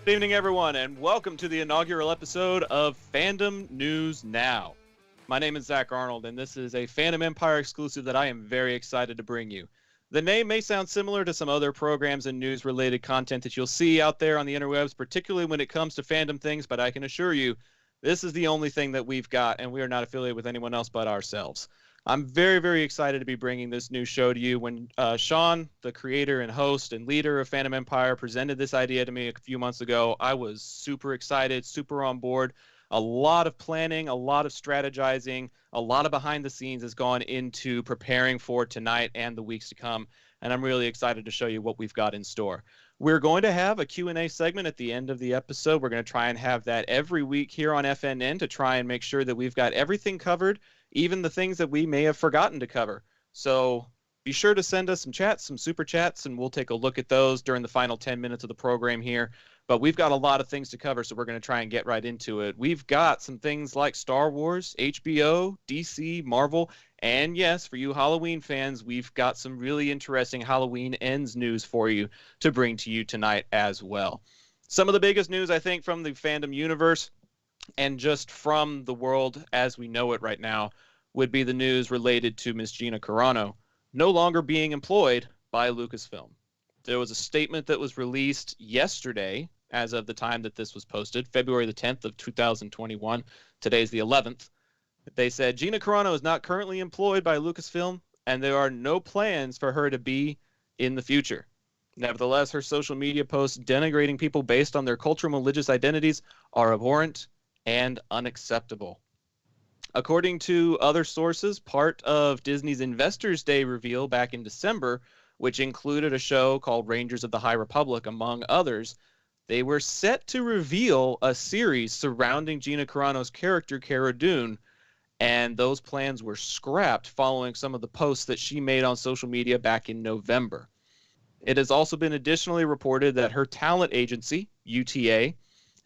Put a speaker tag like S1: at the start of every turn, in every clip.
S1: Good evening, everyone, and welcome to the inaugural episode of Fandom News Now. My name is Zach Arnold, and this is a Fandom Empire exclusive that I am very excited to bring you. The name may sound similar to some other programs and news-related content that you'll see out there on the interwebs, particularly when it comes to fandom things, but I can assure you, this is the only thing that we've got, and we are not affiliated with anyone else but ourselves. I'm very, very excited to be bringing this new show to you. When Sean, the creator and host and leader of Fandom Empire, presented this idea to me a few months ago, I was super excited, super on board. A lot of planning, a lot of strategizing, a lot of behind the scenes has gone into preparing for tonight and the weeks to come, and I'm really excited to show you what we've got in store. We're going to have a Q&A segment at the end of the episode. We're going to try and have that every week here on FNN to try and make sure that we've got everything covered, even the things that we may have forgotten to cover. So be sure to send us some chats, some super chats, and we'll take a look at those during the final 10 minutes of the program here. But we've got a lot of things to cover, so we're going to try and get right into it. We've got some things like Star Wars, HBO, DC, Marvel, and yes, for you Halloween fans, we've got some really interesting Halloween Ends news for you to bring to you tonight as well. Some of the biggest news, I think, from the fandom universe and just from the world as we know it right now would be the news related to Miss Gina Carano no longer being employed by Lucasfilm. There was a statement that was released yesterday, as of the time that this was posted, February the 10th of 2021. Today's the 11th. They said Gina Carano is not currently employed by Lucasfilm, and there are no plans for her to be in the future. Nevertheless, her social media posts denigrating people based on their cultural and religious identities are abhorrent and unacceptable. According to other sources, part of Disney's Investors' Day reveal back in December, which included a show called Rangers of the High Republic, among others, they were set to reveal a series surrounding Gina Carano's character, Cara Dune, and those plans were scrapped following some of the posts that she made on social media back in November. It has also been additionally reported that her talent agency, UTA,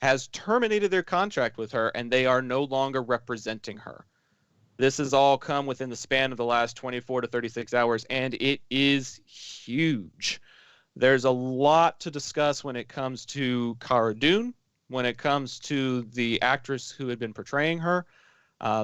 S1: has terminated their contract with her, and they are no longer representing her. This has all come within the span of the last 24 to 36 hours, and it is huge. There's a lot to discuss when it comes to Cara Dune, when it comes to the actress who had been portraying her.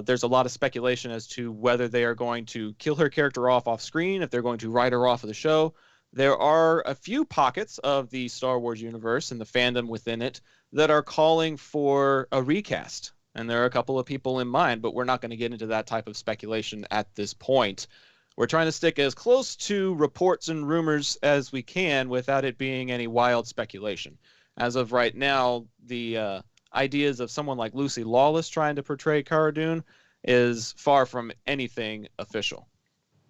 S1: There's a lot of speculation as to whether they are going to kill her character off screen, if they're going to write her off of the show. There are a few pockets of the Star Wars universe and the fandom within it that are calling for a recast. And there are a couple of people in mind, but we're not going to get into that type of speculation at this point. We're trying to stick as close to reports and rumors as we can without it being any wild speculation. As of right now, the ideas of someone like Lucy Lawless trying to portray Cara Dune is far from anything official.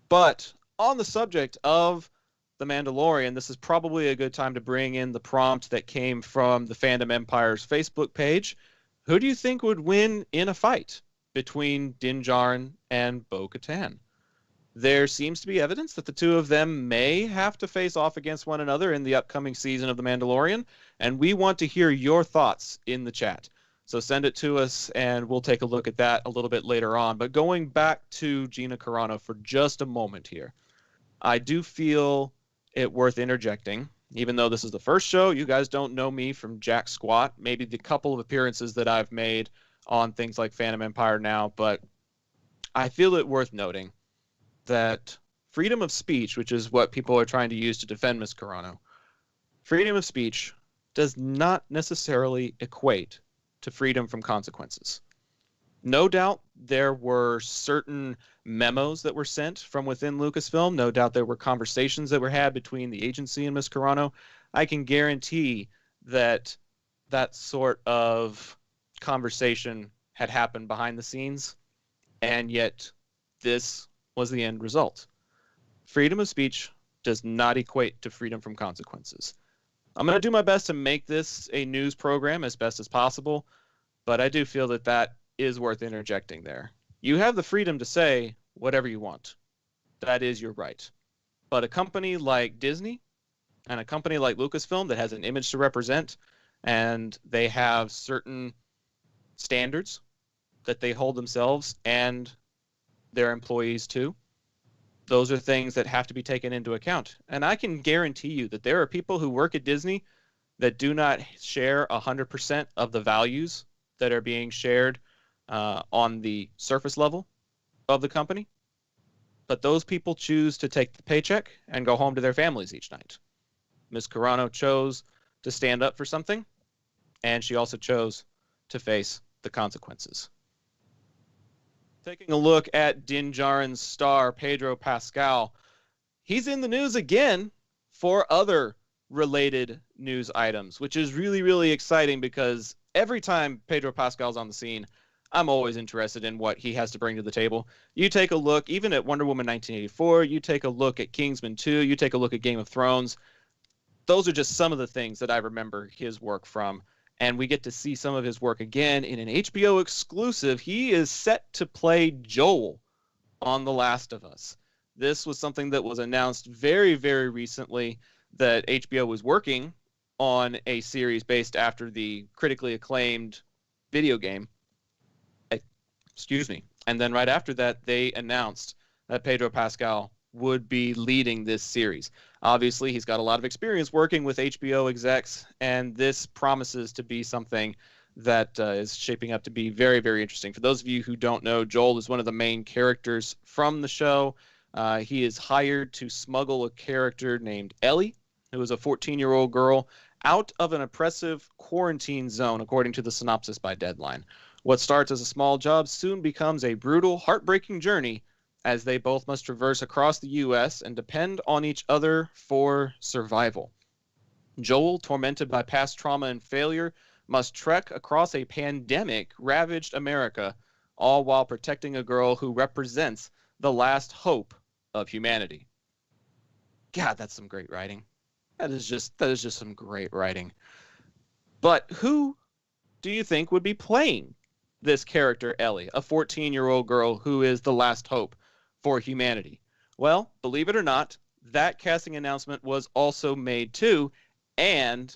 S1: But on the subject of The Mandalorian, this is probably a good time to bring in the prompt that came from the Fandom Empire's Facebook page. Who do you think would win in a fight between Din Djarin and Bo-Katan? There seems to be evidence that the two of them may have to face off against one another in the upcoming season of The Mandalorian, and we want to hear your thoughts in the chat. So send it to us, and we'll take a look at that a little bit later on. But going back to Gina Carano for just a moment here, I do feel it worth interjecting. Even though this is the first show, you guys don't know me from jack squat. Maybe the couple of appearances that I've made on things like Fandom Empire Now, but I feel it worth noting that freedom of speech, which is what people are trying to use to defend Ms. Carano, freedom of speech does not necessarily equate to freedom from consequences. No doubt there were certain memos that were sent from within Lucasfilm. No doubt there were conversations that were had between the agency and Ms. Carano. I can guarantee that that sort of conversation had happened behind the scenes, and yet this was the end result. Freedom of speech does not equate to freedom from consequences. I'm going to do my best to make this a news program as best as possible, but I do feel that that is worth interjecting there. You have the freedom to say whatever you want. That is your right. But a company like Disney and a company like Lucasfilm that has an image to represent, and they have certain standards that they hold themselves and their employees to, those are things that have to be taken into account. And I can guarantee you that there are people who work at Disney that do not share 100% of the values that are being shared on the surface level of the company. But those people choose to take the paycheck and go home to their families each night. Ms. Carano chose to stand up for something, and she also chose to face the consequences. Taking a look at Din Djarin's star, Pedro Pascal, he's in the news again for other related news items, which is really, really exciting because every time Pedro Pascal's on the scene, I'm always interested in what he has to bring to the table. You take a look, even at Wonder Woman 1984, you take a look at Kingsman 2, you take a look at Game of Thrones. Those are just some of the things that I remember his work from. And we get to see some of his work again in an HBO exclusive. He is set to play Joel on The Last of Us. This was something that was announced very, very recently, that HBO was working on a series based after the critically acclaimed video game. Excuse me. And then right after that, they announced that Pedro Pascal would be leading this series. Obviously, he's got a lot of experience working with HBO execs, and this promises to be something that is shaping up to be very, very interesting. For those of you who don't know, Joel is one of the main characters from the show. He is hired to smuggle a character named Ellie, who is a 14-year-old girl, out of an oppressive quarantine zone, according to the synopsis by Deadline. What starts as a small job soon becomes a brutal, heartbreaking journey as they both must traverse across the U.S. and depend on each other for survival. Joel, tormented by past trauma and failure, must trek across a pandemic-ravaged America, all while protecting a girl who represents the last hope of humanity. God, that's some great writing. That is just some great writing. But who do you think would be playing this character, Ellie, a 14-year-old girl who is the last hope for humanity? Well, believe it or not, that casting announcement was also made too, and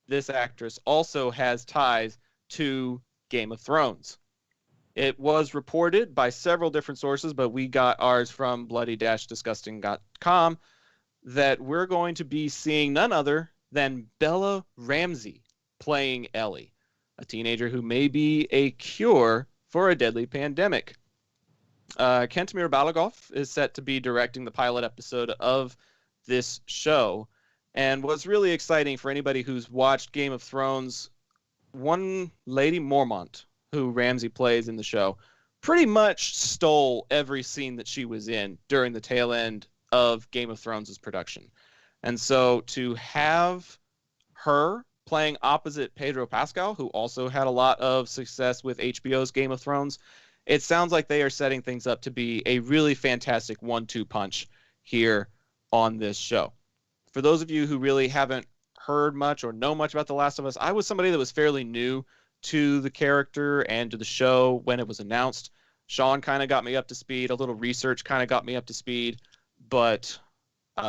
S1: this actress also has ties to Game of Thrones. It was reported by several different sources, but we got ours from bloody-disgusting.com, that we're going to be seeing none other than Bella Ramsey playing Ellie, a teenager who may be a cure for a deadly pandemic. Kentamir Balagov is set to be directing the pilot episode of this show. And what's really exciting for anybody who's watched Game of Thrones, one Lady Mormont, who Ramsey plays in the show, pretty much stole every scene that she was in during the tail end of Game of Thrones' production. And so to have her playing opposite Pedro Pascal, who also had a lot of success with HBO's Game of Thrones, it sounds like they are setting things up to be a really fantastic 1-2 punch here on this show. For those of you who really haven't heard much or know much about The Last of Us, I was somebody that was fairly new to the character and to the show when it was announced. Sean kind of got me up to speed. A little research kind of got me up to speed. But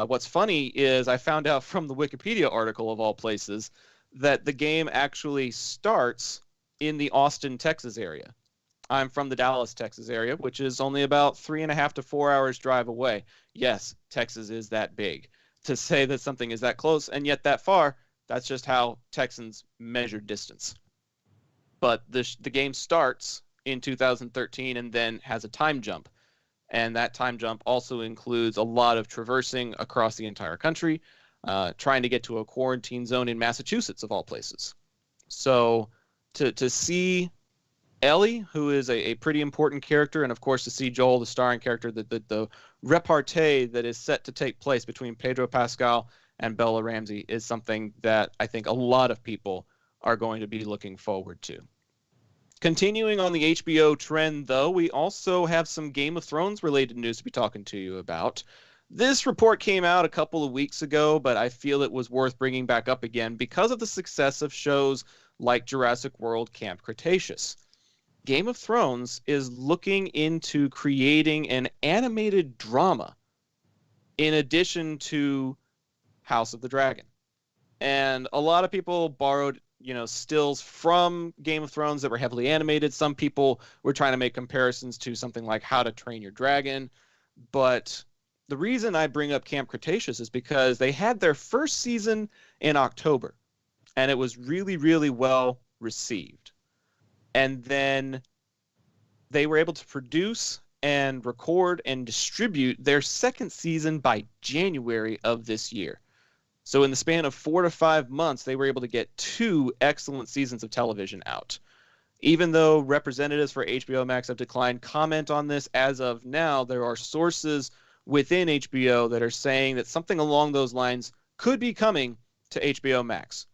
S1: what's funny is I found out from the Wikipedia article, of all places, that the game actually starts in the Austin, Texas area. I'm from the Dallas, Texas area, which is only about 3.5 to 4 hours drive away. Yes, Texas is that big. To say that something is that close and yet that far, that's just how Texans measure distance. But the game starts in 2013 and then has a time jump. And that time jump also includes a lot of traversing across the entire country, trying to get to a quarantine zone in Massachusetts, of all places. So to see Ellie, who is a pretty important character, and of course to see Joel, the starring character, the repartee that is set to take place between Pedro Pascal and Bella Ramsey is something that I think a lot of people are going to be looking forward to. Continuing on the HBO trend, though, we also have some Game of Thrones related news to be talking to you about. This report came out a couple of weeks ago, but I feel it was worth bringing back up again because of the success of shows like Jurassic World Camp Cretaceous. Game of Thrones is looking into creating an animated drama in addition to House of the Dragon. And a lot of people borrowed, stills from Game of Thrones that were heavily animated. Some people were trying to make comparisons to something like How to Train Your Dragon. But the reason I bring up Camp Cretaceous is because they had their first season in October. and it was really, really well received. And then they were able to produce and record and distribute their second season by January of this year. So in the span of 4 to 5 months, they were able to get 2 excellent seasons of television out. Even though representatives for HBO Max have declined comment on this as of now, there are sources within HBO that are saying that something along those lines could be coming to HBO Max.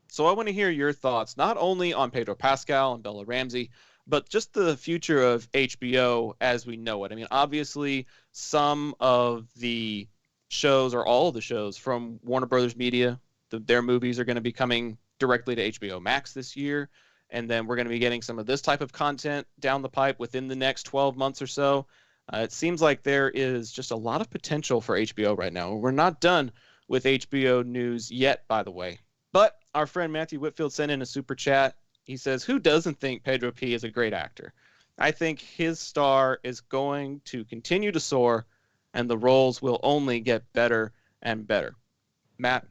S1: So I want to hear your thoughts, not only on Pedro Pascal and Bella Ramsey, but just the future of HBO as we know it. I mean, obviously, some of the shows, or all of the shows from Warner Brothers Media, their movies are going to be coming directly to HBO Max this year. And then we're going to be getting some of this type of content down the pipe within the next 12 months or so. It seems like there is just a lot of potential for HBO right now. We're not done with HBO news yet, by the way. But our friend Matthew Whitfield sent in a super chat. He says, who doesn't think Pedro P is a great actor? I think his star is going to continue to soar, and the roles will only get better and better. Matt,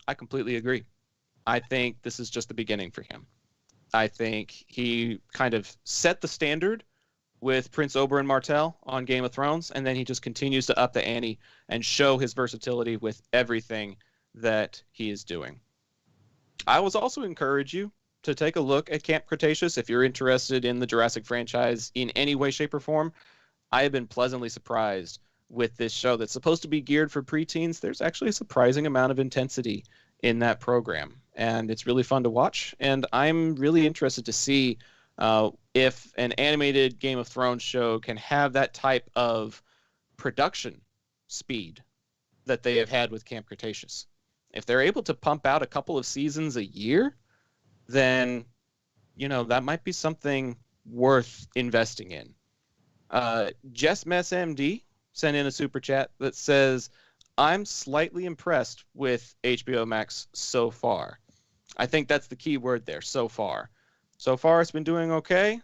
S1: I completely agree. I think this is just the beginning for him. I think he kind of set the standard with Prince Oberyn Martell on Game of Thrones, and then he just continues to up the ante and show his versatility with everything that he is doing. I would also encourage you to take a look at Camp Cretaceous if you're interested in the Jurassic franchise in any way, shape, or form. I have been pleasantly surprised with this show that's supposed to be geared for preteens. There's actually a surprising amount of intensity in that program, and it's really fun to watch. And I'm really interested to see if an animated Game of Thrones show can have that type of production speed that they have had with Camp Cretaceous. If they're able to pump out a couple of seasons a year, then, that might be something worth investing in. Jess Mess MD sent in a super chat that says, I'm slightly impressed with HBO Max so far. I think that's the key word there, so far. So far, it's been doing okay,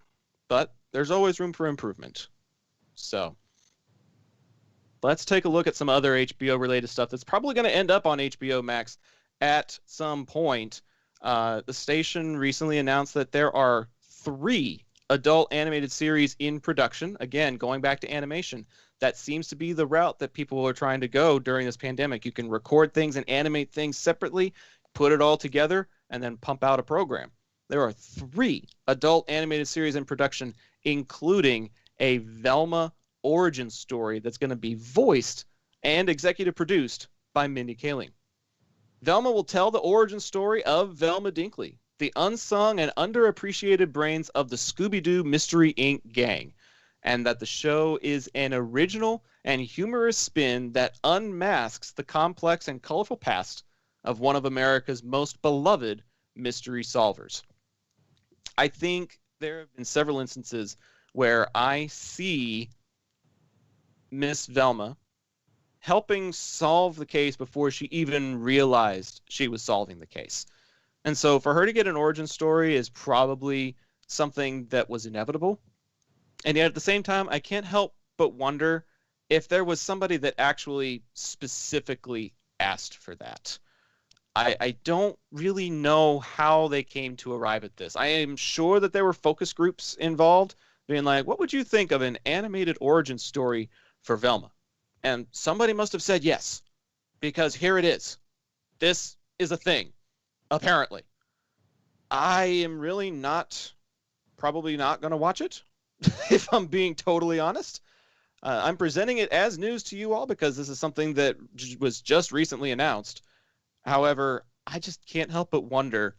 S1: but there's always room for improvement. So let's take a look at some other HBO-related stuff that's probably going to end up on HBO Max at some point. The station recently announced that there are 3 adult animated series in production. Again, going back to animation. That seems to be the route that people are trying to go during this pandemic. You can record things and animate things separately, put it all together, and then pump out a program. There are 3 adult animated series in production, including a Velma origin story that's going to be voiced and executive produced by Mindy Kaling. Velma will tell the origin story of Velma Dinkley, the unsung and underappreciated brains of the Scooby-Doo Mystery Inc. gang, and that the show is an original and humorous spin that unmasks the complex and colorful past of one of America's most beloved mystery solvers. I think there have been several instances where I see Miss Velma helping solve the case before she even realized she was solving the case. And so for her to get an origin story is probably something that was inevitable. And yet at the same time, I can't help but wonder if there was somebody that actually specifically asked for that. I don't really know how they came to arrive at this. I am sure that there were focus groups involved being like, what would you think of an animated origin story for Velma? And somebody must have said yes, because here it is. This is a thing, apparently. I am really probably not going to watch it, if I'm being totally honest. I'm presenting it as news to you all because this is something that was just recently announced. However, I just can't help but wonder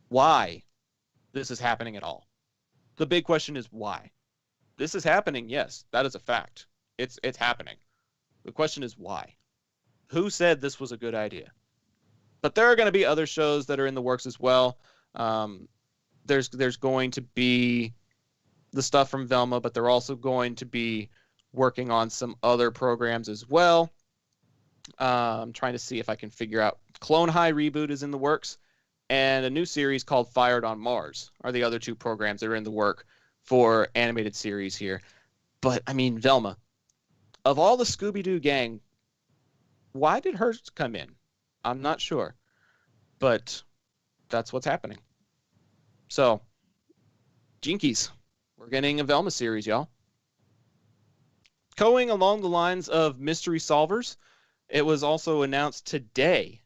S1: why this is happening at all. The big question is why. This is happening, yes, that is a fact. It's happening. The question is why. Who said this was a good idea? But there are going to be other shows that are in the works as well. There's going to be the stuff from Velma, but they're also going to be working on some other programs as well. I'm trying to see if I can figure out. Clone High reboot is in the works, and a new series called Fired on Mars are the other 2 programs that are in the work for animated series here. But, I mean, Velma, of all the Scooby-Doo gang, why did hers come in? I'm not sure. But that's what's happening. So, Jinkies, we're getting a Velma series, y'all. Going along the lines of mystery solvers, it was also announced today,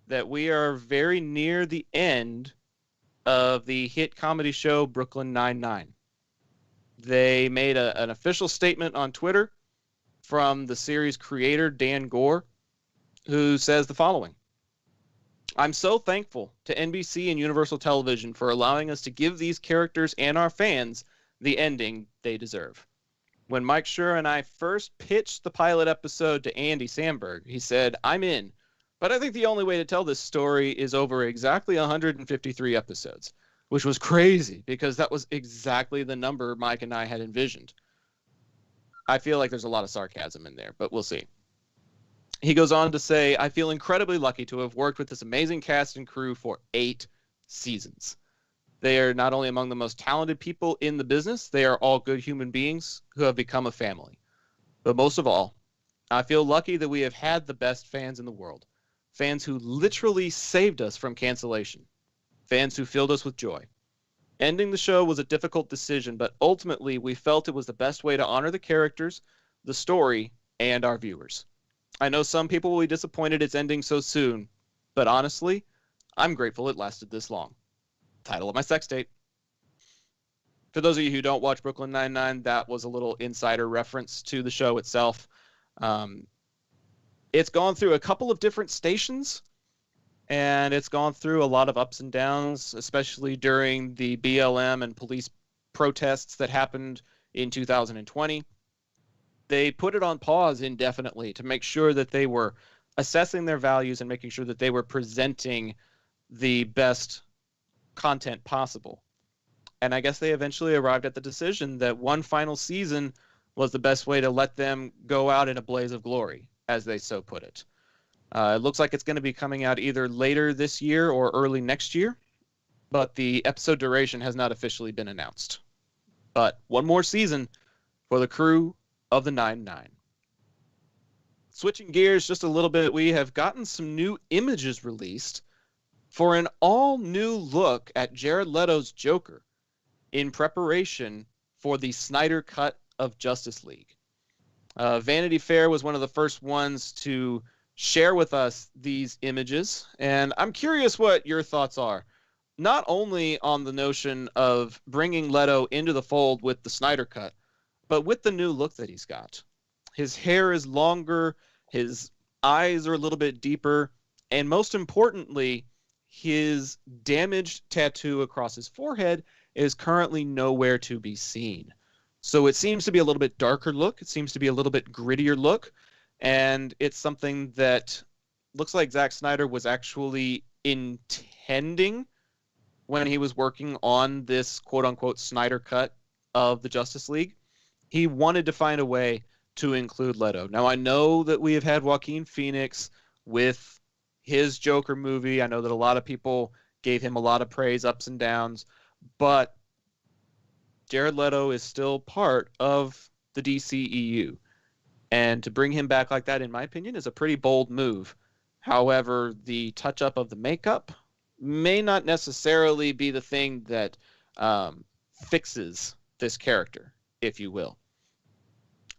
S1: that we are very near the end of the hit comedy show Brooklyn Nine-Nine. They made an official statement on Twitter from the series creator, Dan Gore, who says the following. I'm so thankful to NBC and Universal Television for allowing us to give these characters and our fans the ending they deserve. When Mike Schur and I first pitched the pilot episode to Andy Samberg, he said, I'm in, but I think the only way to tell this story is over exactly 153 episodes, which was crazy because that was exactly the number Mike and I had envisioned. I feel like there's a lot of sarcasm in there, but we'll see. He goes on to say, I feel incredibly lucky to have worked with this amazing cast and crew for 8 seasons. They are not only among the most talented people in the business, they are all good human beings who have become a family. But most of all, I feel lucky that we have had the best fans in the world. Fans who literally saved us from cancellation. Fans who filled us with joy. Ending the show was a difficult decision, but ultimately we felt it was the best way to honor the characters, the story, and our viewers. I know some people will be disappointed it's ending so soon, but honestly, I'm grateful it lasted this long. Title of my sex tape. For those of you who don't watch Brooklyn Nine-Nine, that was a little insider reference to the show itself. It's gone through a couple of different stations, and it's gone through a lot of ups and downs, especially during the BLM and police protests that happened in 2020. They put it on pause indefinitely to make sure that they were assessing their values and making sure that they were presenting the best content possible. And I guess they eventually arrived at the decision that one final season was the best way to let them go out in a blaze of glory, as they so put it. It looks like it's going to be coming out either later this year or early next year, but the episode duration has not officially been announced. But one more season for the crew of the 9-9. Switching gears just a little bit, we have gotten some new images released for an all-new look at Jared Leto's Joker in preparation for the Snyder Cut of Justice League. Vanity Fair was one of the first ones to share with us these images, and I'm curious what your thoughts are, not only on the notion of bringing Leto into the fold with the Snyder Cut, but with the new look that he's got. His hair is longer, his eyes are a little bit deeper, and most importantly, his damaged tattoo across his forehead is currently nowhere to be seen. So it seems to be a little bit darker look. It seems to be a little bit grittier look. And it's something that looks like Zack Snyder was actually intending when he was working on this quote-unquote Snyder Cut of the Justice League. He wanted to find a way to include Leto. Now, I know that we have had Joaquin Phoenix with his Joker movie. I know that a lot of people gave him a lot of praise, ups and downs, but Jared Leto is still part of the DCEU. And to bring him back like that, in my opinion, is a pretty bold move. However, the touch-up of the makeup may not necessarily be the thing that fixes this character, if you will.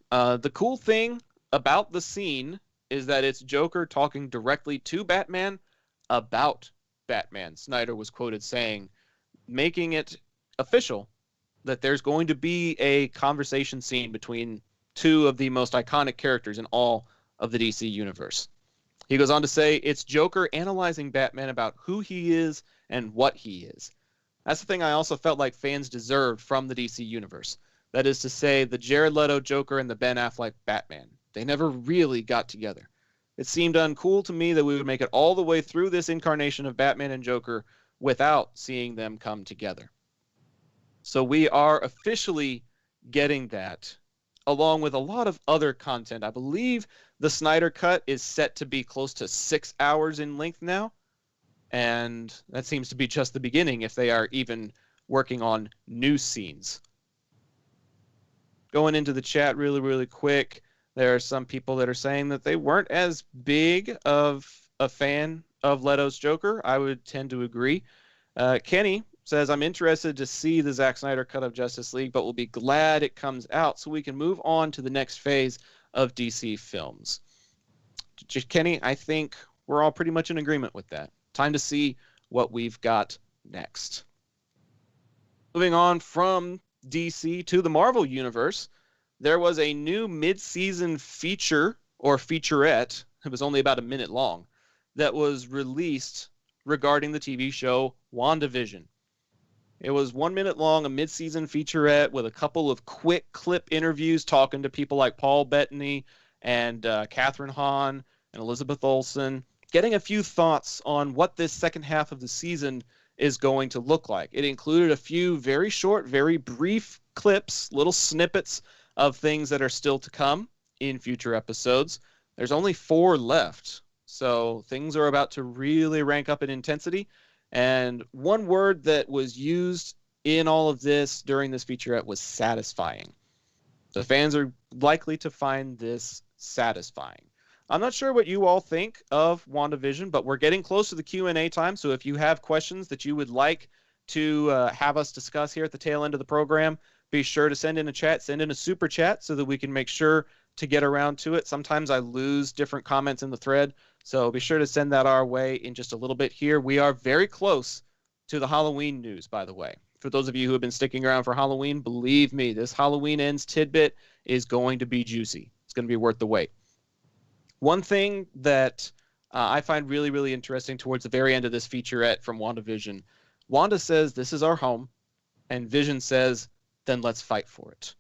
S1: The cool thing about the scene is that it's Joker talking directly to Batman about Batman. Snyder was quoted saying, making it official that there's going to be a conversation scene between two of the most iconic characters in all of the DC universe. He goes on to say, it's Joker analyzing Batman about who he is and what he is. That's the thing I also felt like fans deserved from the DC universe. That is to say, the Jared Leto Joker and the Ben Affleck Batman. They never really got together. It seemed uncool to me that we would make it all the way through this incarnation of Batman and Joker without seeing them come together. So we are officially getting that, along with a lot of other content. I believe the Snyder Cut is set to be close to 6 hours in length now, and that seems to be just the beginning if they are even working on new scenes. Going into the chat really quick, there are some people that are saying that they weren't as big of a fan of Leto's Joker. I would tend to agree. Kenny says, I'm interested to see the Zack Snyder cut of Justice League, but will be glad it comes out so we can move on to the next phase of DC films. Kenny, I think we're all pretty much in agreement with that. Time to see what we've got next. Moving on from DC to the Marvel Universe, there was a new mid-season feature or featurette, it was only about a minute long, that was released regarding the TV show WandaVision. It was 1 minute long, a mid-season featurette with a couple of quick clip interviews talking to people like Paul Bettany and Catherine Hahn and Elizabeth Olsen, getting a few thoughts on what this second half of the season is going to look like. It included a few very short, very brief clips, little snippets of things that are still to come in future episodes. There's only 4 left, so things are about to really rank up in intensity. And one word that was used in all of this during this featurette was satisfying. The fans are likely to find this satisfying. I'm not sure what you all think of WandaVision, but we're getting close to the Q&A time, so if you have questions that you would like to have us discuss here at the tail end of the program, be sure to send in a chat, send in a super chat so that we can make sure to get around to it. Sometimes I lose different comments in the thread, so be sure to send that our way in just a little bit here. We are very close to the Halloween news, by the way. For those of you who have been sticking around for Halloween, believe me, this Halloween Ends tidbit is going to be juicy. It's going to be worth the wait. One thing that I find really, really interesting towards the very end of this featurette from WandaVision, Wanda says, this is our home, and Vision says, then let's fight for it.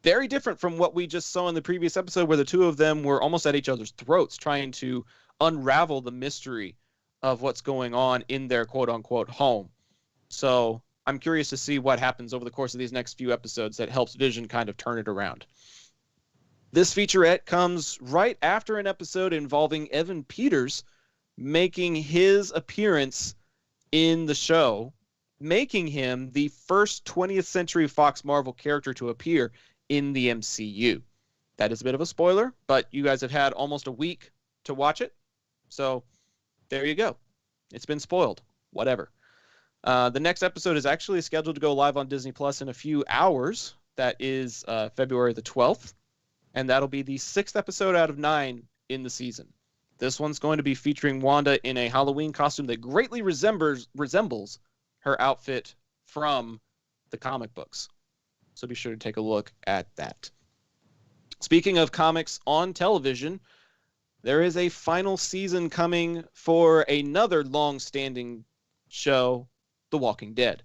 S1: Very different from what we just saw in the previous episode where the two of them were almost at each other's throats trying to unravel the mystery of what's going on in their quote-unquote home. So I'm curious to see what happens over the course of these next few episodes that helps Vision kind of turn it around. This featurette comes right after an episode involving Evan Peters making his appearance in the show, making him the first 20th Century Fox Marvel character to appear in the MCU. That is a bit of a spoiler, but you guys have had almost a week to watch it. So there you go. It's been spoiled. Whatever. The next episode is actually scheduled to go live on Disney Plus in a few hours. That is February the 12th. And that'll be the 6th episode out of 9 in the season. This one's going to be featuring Wanda in a Halloween costume that greatly resembles her outfit from the comic books. So be sure to take a look at that. Speaking of comics on television, there is a final season coming for another long-standing show, The Walking Dead.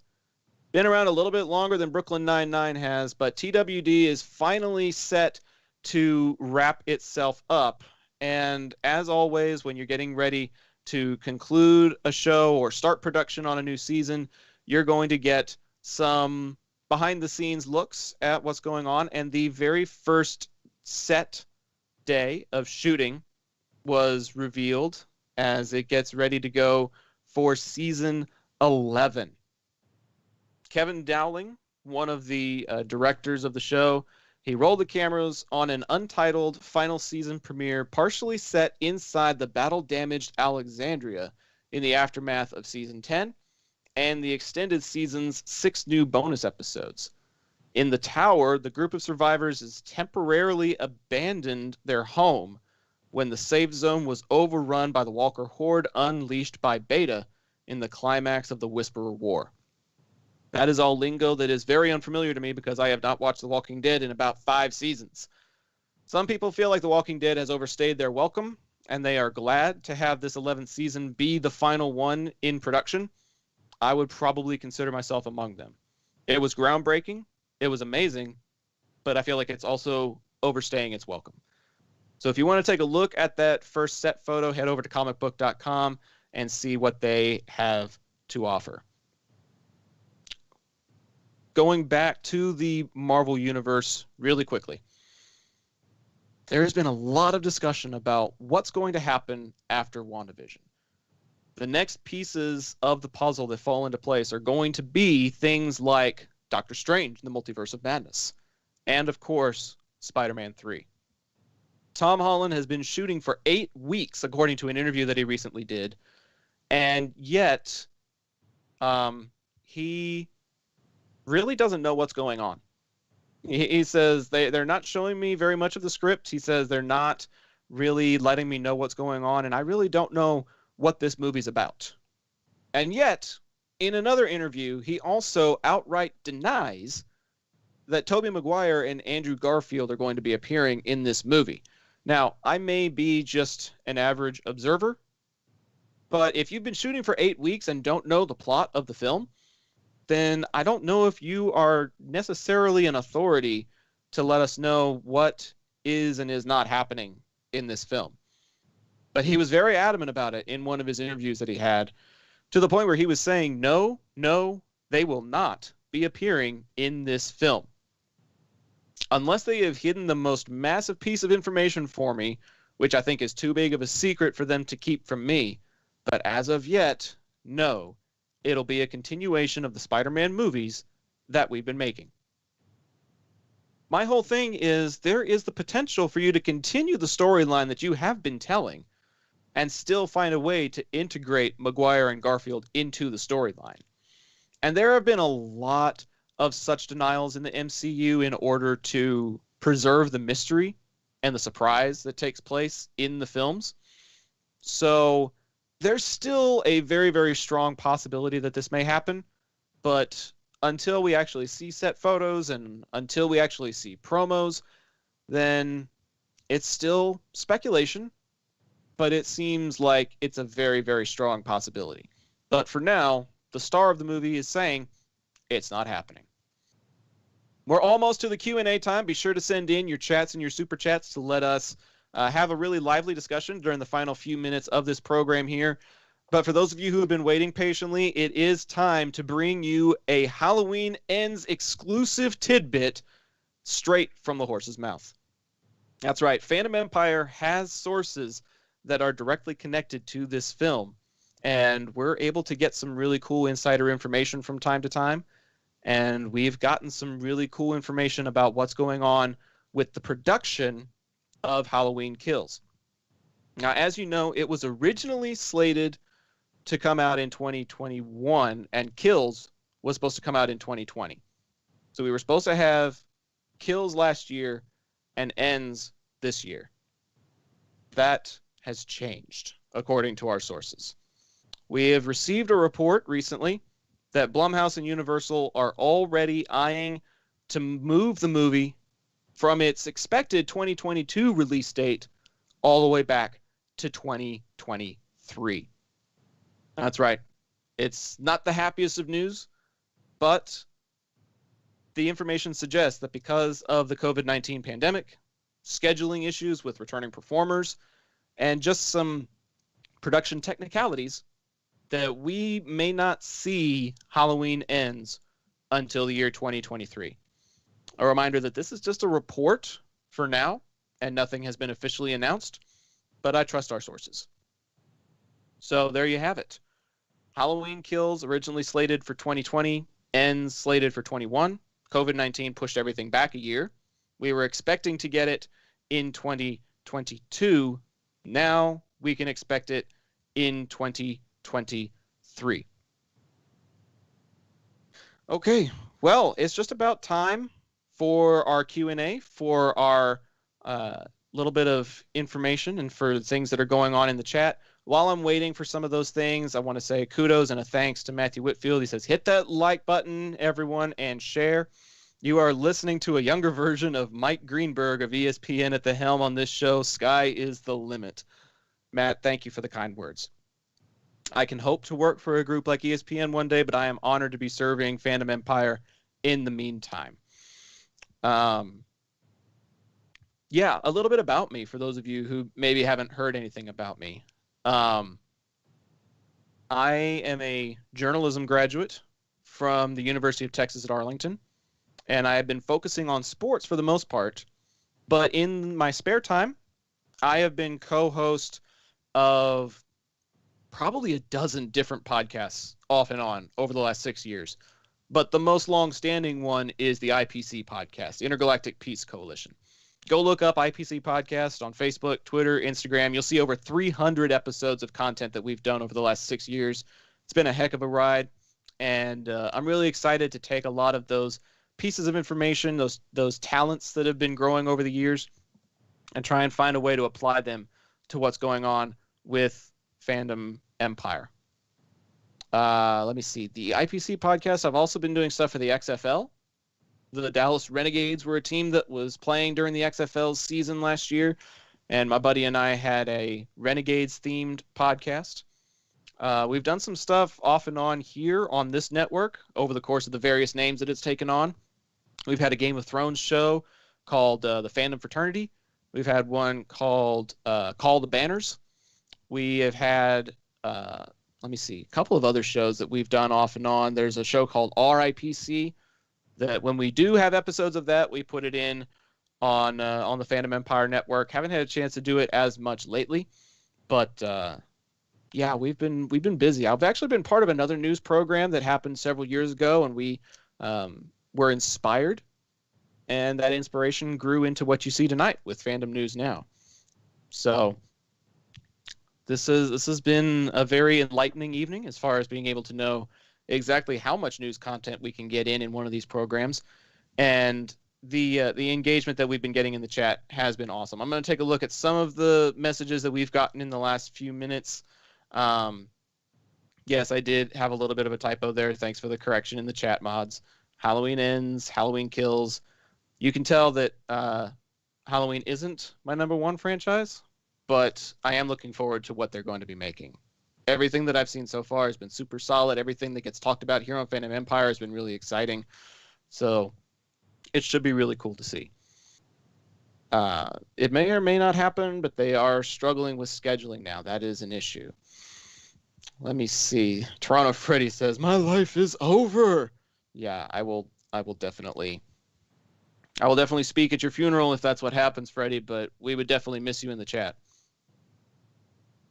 S1: Been around a little bit longer than Brooklyn Nine-Nine has, but TWD is finally set to wrap itself up. And as always, when you're getting ready to conclude a show or start production on a new season, you're going to get some behind-the-scenes looks at what's going on. And the very first set day of shooting was revealed as it gets ready to go for season 11. Kevin Dowling, one of the directors of the show, he rolled the cameras on an untitled final season premiere partially set inside the battle-damaged Alexandria in the aftermath of season 10 and the extended season's 6 new bonus episodes. In the tower, the group of survivors has temporarily abandoned their home when the safe zone was overrun by the Walker Horde unleashed by Beta in the climax of the Whisperer War. That is all lingo that is very unfamiliar to me because I have not watched The Walking Dead in about 5 seasons. Some people feel like The Walking Dead has overstayed their welcome, and they are glad to have this 11th season be the final one in production. I would probably consider myself among them. It was groundbreaking, it was amazing, but I feel like it's also overstaying its welcome. So if you want to take a look at that first set photo, head over to comicbook.com and see what they have to offer. Going back to the Marvel Universe really quickly. There has been a lot of discussion about what's going to happen after WandaVision. The next pieces of the puzzle that fall into place are going to be things like Doctor Strange, the Multiverse of Madness, and of course, Spider-Man 3. Tom Holland has been shooting for 8 weeks, according to an interview that he recently did. And yet, he really doesn't know what's going on. He says they're not showing me very much of the script. He says they're not really letting me know what's going on, and I really don't know what this movie's about. And yet, in another interview, he also outright denies that Tobey Maguire and Andrew Garfield are going to be appearing in this movie. Now, I may be just an average observer, but if you've been shooting for 8 weeks and don't know the plot of the film, then I don't know if you are necessarily an authority to let us know what is and is not happening in this film. But he was very adamant about it in one of his interviews that he had, to the point where he was saying, no, they will not be appearing in this film. Unless they have hidden the most massive piece of information for me, which I think is too big of a secret for them to keep from me. But as of yet, no, it'll be a continuation of the Spider-Man movies that we've been making. My whole thing is there is the potential for you to continue the storyline that you have been telling and still find a way to integrate Maguire and Garfield into the storyline. And there have been a lot of such denials in the MCU in order to preserve the mystery and the surprise that takes place in the films. So there's still a very, very strong possibility that this may happen, but until we actually see set photos and until we actually see promos, then it's still speculation, but it seems like it's a very, very strong possibility. But for now, the star of the movie is saying it's not happening. We're almost to the Q&A time. Be sure to send in your chats and your super chats to let us have a really lively discussion during the final few minutes of this program here. But for those of you who have been waiting patiently, it is time to bring you a Halloween Ends exclusive tidbit straight from the horse's mouth. That's right. Fandom Empire has sources that are directly connected to this film, and we're able to get some really cool insider information from time to time. And we've gotten some really cool information about what's going on with the production of Halloween Kills. Now, as you know, it was originally slated to come out in 2021, and Kills was supposed to come out in 2020. So we were supposed to have Kills last year and Ends this year. That has changed, according to our sources. We have received a report recently that Blumhouse and Universal are already eyeing to move the movie from its expected 2022 release date all the way back to 2023. That's right. It's not the happiest of news, but the information suggests that because of the COVID-19 pandemic, scheduling issues with returning performers, and just some production technicalities, that we may not see Halloween Ends until the year 2023. A reminder that this is just a report for now, and nothing has been officially announced, but I trust our sources. So there you have it. Halloween Kills originally slated for 2020, Ends slated for 21. COVID-19 pushed everything back a year. We were expecting to get it in 2022. Now we can expect it in 2023. Okay, well, it's just about time for our Q&A, for our little bit of information and for things that are going on in the chat. While I'm waiting for some of those things, I want to say kudos and a thanks to Matthew Whitfield. He says, hit that like button, everyone, and share. You are listening to a younger version of Mike Greenberg of ESPN at the helm on this show. Sky is the limit. Matt, thank you for the kind words. I can hope to work for a group like ESPN one day, but I am honored to be serving Fandom Empire in the meantime. Yeah, a little bit about me for those of you who maybe haven't heard anything about me. I am a journalism graduate from the University of Texas at Arlington, and I have been focusing on sports for the most part. But in my spare time, I have been co-host of probably a dozen different podcasts off and on over the last 6 years. But the most long-standing one is the IPC podcast, Intergalactic Peace Coalition. Go look up IPC Podcast on Facebook, Twitter, Instagram. You'll see over 300 episodes of content that we've done over the last 6 years. It's been a heck of a ride, and I'm really excited to take a lot of those pieces of information, those talents that have been growing over the years, and try and find a way to apply them to what's going on with Fandom Empire. Let me see. The IPC Podcast, I've also been doing stuff for the XFL. The Dallas Renegades were a team that was playing during the XFL season last year, and my buddy and I had a Renegades-themed podcast. We've done some stuff off and on here on this network over the course of the various names that it's taken on. We've had a Game of Thrones show called the Fandom Fraternity. We've had one called Call the Banners. We have had, let me see, a couple of other shows that we've done off and on. There's a show called RIPC, that when we do have episodes of that, we put it in on the Fandom Empire Network. Haven't had a chance to do it as much lately, but yeah, we've been busy. I've actually been part of another news program that happened several years ago, and we were inspired, and that inspiration grew into what you see tonight with Fandom News Now. So this has been a very enlightening evening as far as being able to know exactly how much news content we can get in one of these programs, and the engagement that we've been getting in the chat has been awesome. I'm going to take a look at some of the messages that we've gotten in the last few minutes. Yes, I did have a little bit of a typo there. Thanks for the correction in the chat, mods. Halloween ends, Halloween kills. You can tell that Halloween isn't my number one franchise, but I am looking forward to what they're going to be making. Everything that I've seen so far has been super solid. Everything that gets talked about here on Fandom Empire has been really exciting. So it should be really cool to see. It may or may not happen, but they are struggling with scheduling now. That is an issue. Let me see. Toronto Freddy says, "My life is over." Yeah, I will definitely speak at your funeral if that's what happens, Freddy, but we would definitely miss you in the chat.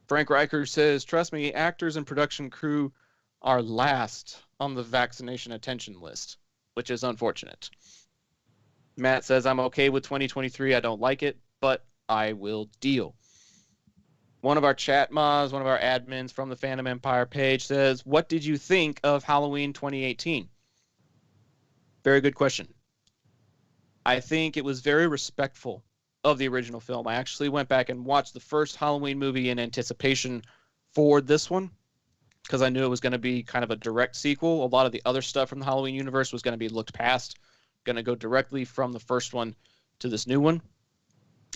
S1: Frank Riker says, "Trust me, actors and production crew are last on the vaccination attention list," which is unfortunate. Matt says, "I'm okay with 2023. I don't like it, but I will deal." One of our chat mods, one of our admins from the Fandom Empire page says, "What did you think of Halloween 2018? Very good question. I think it was very respectful of the original film. I actually went back and watched the first Halloween movie in anticipation for this one, because I knew it was going to be kind of a direct sequel. A lot of the other stuff from the Halloween universe was going to be looked past, going to go directly from the first one to this new one.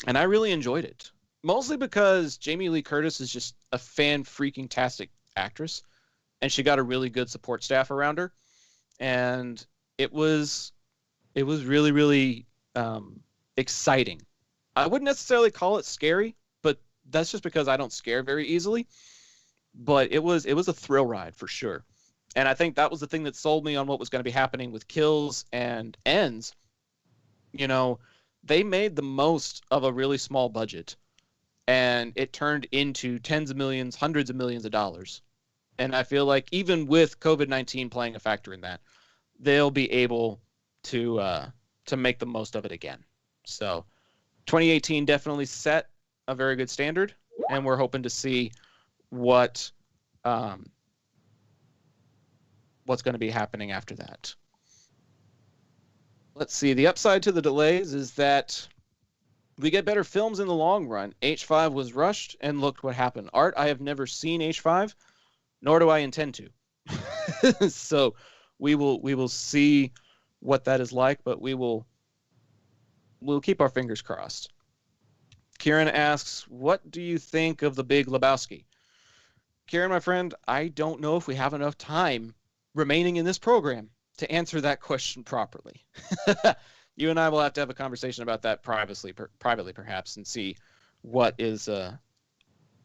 S1: And I really enjoyed it, mostly because Jamie Lee Curtis is just a fan-freaking-tastic actress, and she got a really good support staff around her. And it was really, really exciting. I wouldn't necessarily call it scary, but that's just because I don't scare very easily. But it was a thrill ride for sure. And I think that was the thing that sold me on what was going to be happening with Kills and Ends. You know, they made the most of a really small budget, and it turned into tens of millions, hundreds of millions of dollars. And I feel like even with COVID-19 playing a factor in that, they'll be able to make the most of it again. So 2018 definitely set a very good standard, and we're hoping to see what's going to be happening after that. Let's see. The upside to the delays is that we get better films in the long run. H5 was rushed, and look what happened. Art, I have never seen H5, nor do I intend to. So we will see what that is like, but we'll keep our fingers crossed. Kieran asks, "What do you think of The Big Lebowski?" Kieran, my friend, I don't know if we have enough time remaining in this program to answer that question properly. You and I will have to have a conversation about that privately perhaps, and see what is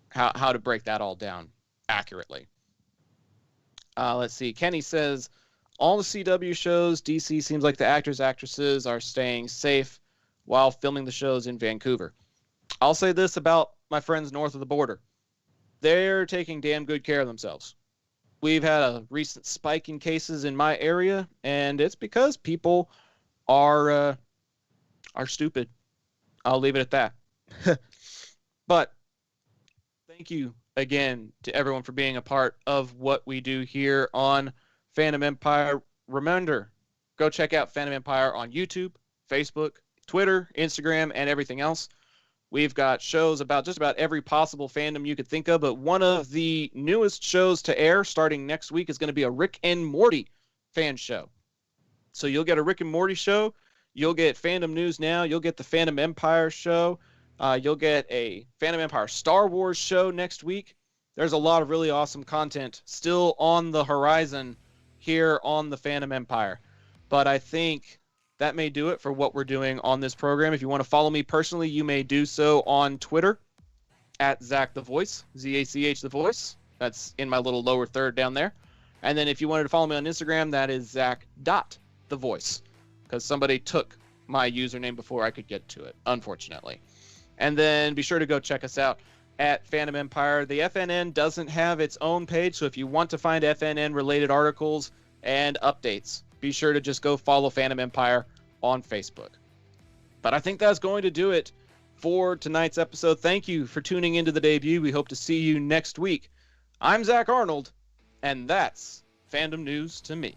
S1: how to break that all down accurately. Let's see. Kenny says, "All the CW shows, DC seems like the actors, actresses are staying safe while filming the shows in Vancouver." I'll say this about my friends north of the border. They're taking damn good care of themselves. We've had a recent spike in cases in my area, and it's because people are stupid. I'll leave it at that. But thank you again to everyone for being a part of what we do here on Fandom Empire. Remember, go check out Fandom Empire on YouTube, Facebook, Twitter, Instagram, and everything else. We've got shows about just about every possible fandom you could think of, but one of the newest shows to air starting next week is going to be a Rick and Morty fan show. So you'll get a Rick and Morty show, you'll get Fandom News Now, you'll get the Fandom Empire show, you'll get a Fandom Empire Star Wars show next week. There's a lot of really awesome content still on the horizon here on the Fandom Empire. But I think that may do it for what we're doing on this program. If you want to follow me personally, you may do so on Twitter at Zach the Voice, Z-A-C-H the Voice. That's in my little lower third down there. And then if you wanted to follow me on Instagram, that is Zach.thevoice, because somebody took my username before I could get to it, unfortunately. And then be sure to go check us out at Fandom Empire. The FNN doesn't have its own page, so if you want to find FNN-related articles and updates, be sure to just go follow Fandom Empire on Facebook. But I think that's going to do it for tonight's episode. Thank you for tuning into the debut. We hope to see you next week. I'm Zach Arnold, and that's Fandom News to me.